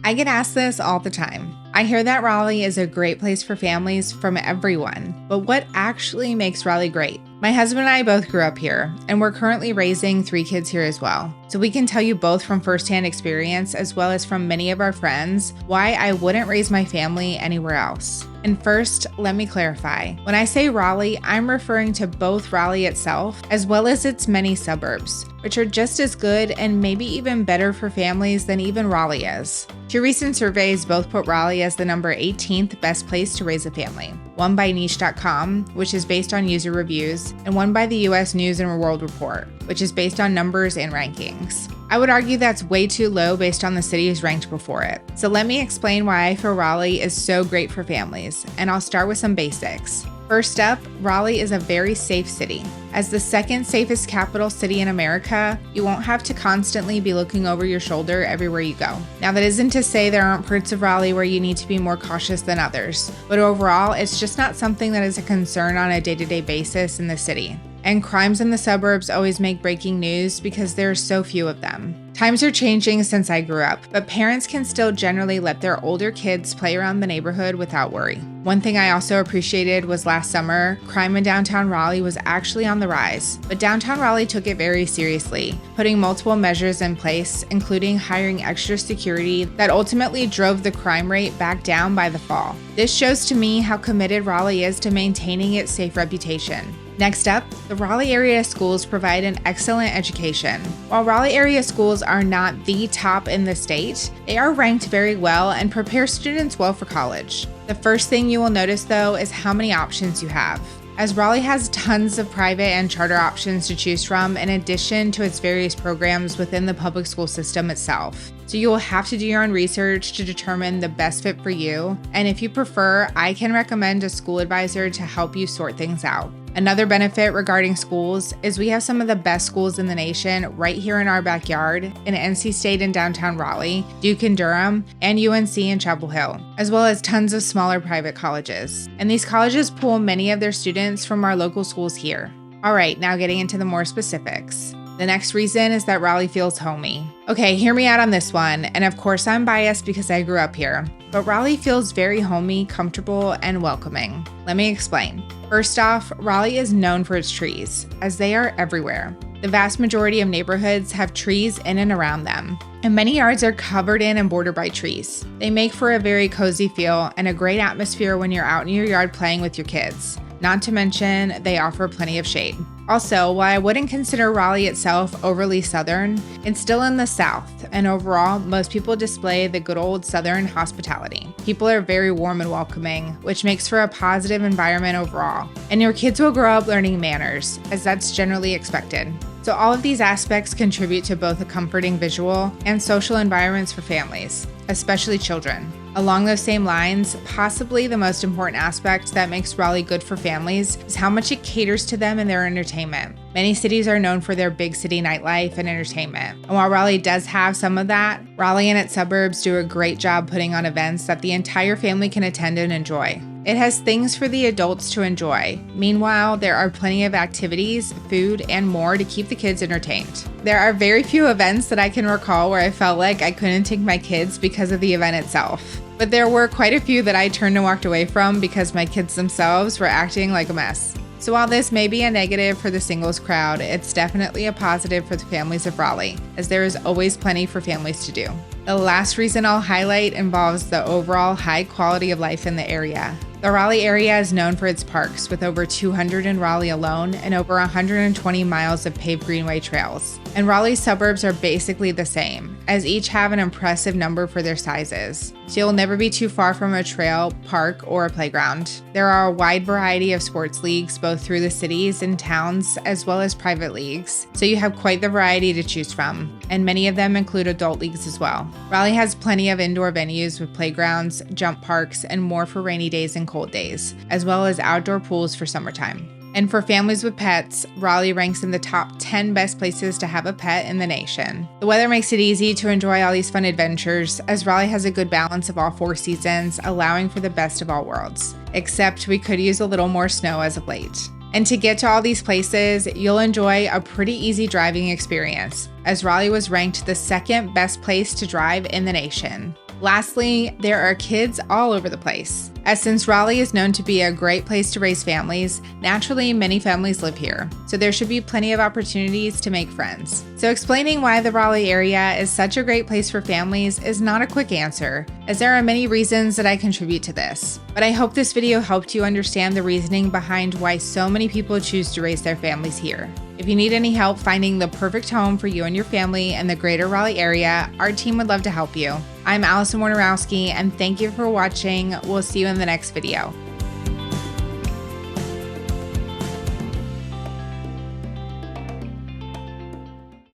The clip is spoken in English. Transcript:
I get asked this all the time. I hear that Raleigh is a great place for families from everyone, but what actually makes Raleigh great? My husband and I both grew up here, and we're currently raising 3 kids here as well. So we can tell you both from firsthand experience, as well as from many of our friends, why I wouldn't raise my family anywhere else. And first, let me clarify. When I say Raleigh, I'm referring to both Raleigh itself, as well as its many suburbs, which are just as good and maybe even better for families than even Raleigh is. 2 recent surveys both put Raleigh as the number 18th best place to raise a family. One by niche.com, which is based on user reviews, and one by the US News and World Report, which is based on numbers and rankings. I would argue that's way too low based on the cities ranked before it. So let me explain why I feel Raleigh is so great for families, and I'll start with some basics. First up, Raleigh is a very safe city. As the second safest capital city in America, you won't have to constantly be looking over your shoulder everywhere you go. Now, that isn't to say there aren't parts of Raleigh where you need to be more cautious than others, but overall, it's just not something that is a concern on a day-to-day basis in the city. And crimes in the suburbs always make breaking news because there are so few of them. Times are changing since I grew up, but parents can still generally let their older kids play around the neighborhood without worry. One thing I also appreciated was last summer, crime in downtown Raleigh was actually on the rise, but downtown Raleigh took it very seriously, putting multiple measures in place, including hiring extra security that ultimately drove the crime rate back down by the fall. This shows to me how committed Raleigh is to maintaining its safe reputation. Next up, the Raleigh area schools provide an excellent education. While Raleigh area schools are not the top in the state, they are ranked very well and prepare students well for college. The first thing you will notice though is how many options you have. As Raleigh has tons of private and charter options to choose from in addition to its various programs within the public school system itself. So you will have to do your own research to determine the best fit for you, and if you prefer, I can recommend a school advisor to help you sort things out. Another benefit regarding schools is we have some of the best schools in the nation right here in our backyard in NC State in downtown Raleigh, Duke in Durham, and UNC in Chapel Hill, as well as tons of smaller private colleges. And these colleges pull many of their students from our local schools here. All right, now getting into the more specifics. The next reason is that Raleigh feels homey. Okay, hear me out on this one, and of course I'm biased because I grew up here, but Raleigh feels very homey, comfortable, and welcoming. Let me explain. First off, Raleigh is known for its trees, as they are everywhere. The vast majority of neighborhoods have trees in and around them, and many yards are covered in and bordered by trees. They make for a very cozy feel and a great atmosphere when you're out in your yard playing with your kids. Not to mention, they offer plenty of shade. Also, while I wouldn't consider Raleigh itself overly southern, it's still in the south, and overall, most people display the good old southern hospitality. People are very warm and welcoming, which makes for a positive environment overall. And your kids will grow up learning manners, as that's generally expected. So all of these aspects contribute to both a comforting visual and social environments for families, especially children. Along those same lines, possibly the most important aspect that makes Raleigh good for families is how much it caters to them in their entertainment. Many cities are known for their big city nightlife and entertainment. And while Raleigh does have some of that, Raleigh and its suburbs do a great job putting on events that the entire family can attend and enjoy. It has things for the adults to enjoy. Meanwhile, there are plenty of activities, food, and more to keep the kids entertained. There are very few events that I can recall where I felt like I couldn't take my kids because of the event itself. But there were quite a few that I turned and walked away from because my kids themselves were acting like a mess. So while this may be a negative for the singles crowd, it's definitely a positive for the families of Raleigh, as there is always plenty for families to do. The last reason I'll highlight involves the overall high quality of life in the area. The Raleigh area is known for its parks, with over 200 in Raleigh alone and over 120 miles of paved greenway trails. And Raleigh's suburbs are basically the same, as each have an impressive number for their sizes. So you'll never be too far from a trail, park, or a playground. There are a wide variety of sports leagues both through the cities and towns, as well as private leagues. So you have quite the variety to choose from, and many of them include adult leagues as well. Raleigh has plenty of indoor venues with playgrounds, jump parks, and more for rainy days and cold days, as well as outdoor pools for summertime. And for families with pets, Raleigh ranks in the top 10 best places to have a pet in the nation. The weather makes it easy to enjoy all these fun adventures, as Raleigh has a good balance of all 4 seasons, allowing for the best of all worlds. Except we could use a little more snow as of late. And to get to all these places, you'll enjoy a pretty easy driving experience, as Raleigh was ranked the second best place to drive in the nation. Lastly, there are kids all over the place. As since Raleigh is known to be a great place to raise families, naturally many families live here, so there should be plenty of opportunities to make friends. So explaining why the Raleigh area is such a great place for families is not a quick answer, as there are many reasons that I contribute to this. But I hope this video helped you understand the reasoning behind why so many people choose to raise their families here. If you need any help finding the perfect home for you and your family in the greater Raleigh area, our team would love to help you. I'm Alison Wojnarowski, and thank you for watching. We'll see you in the next video.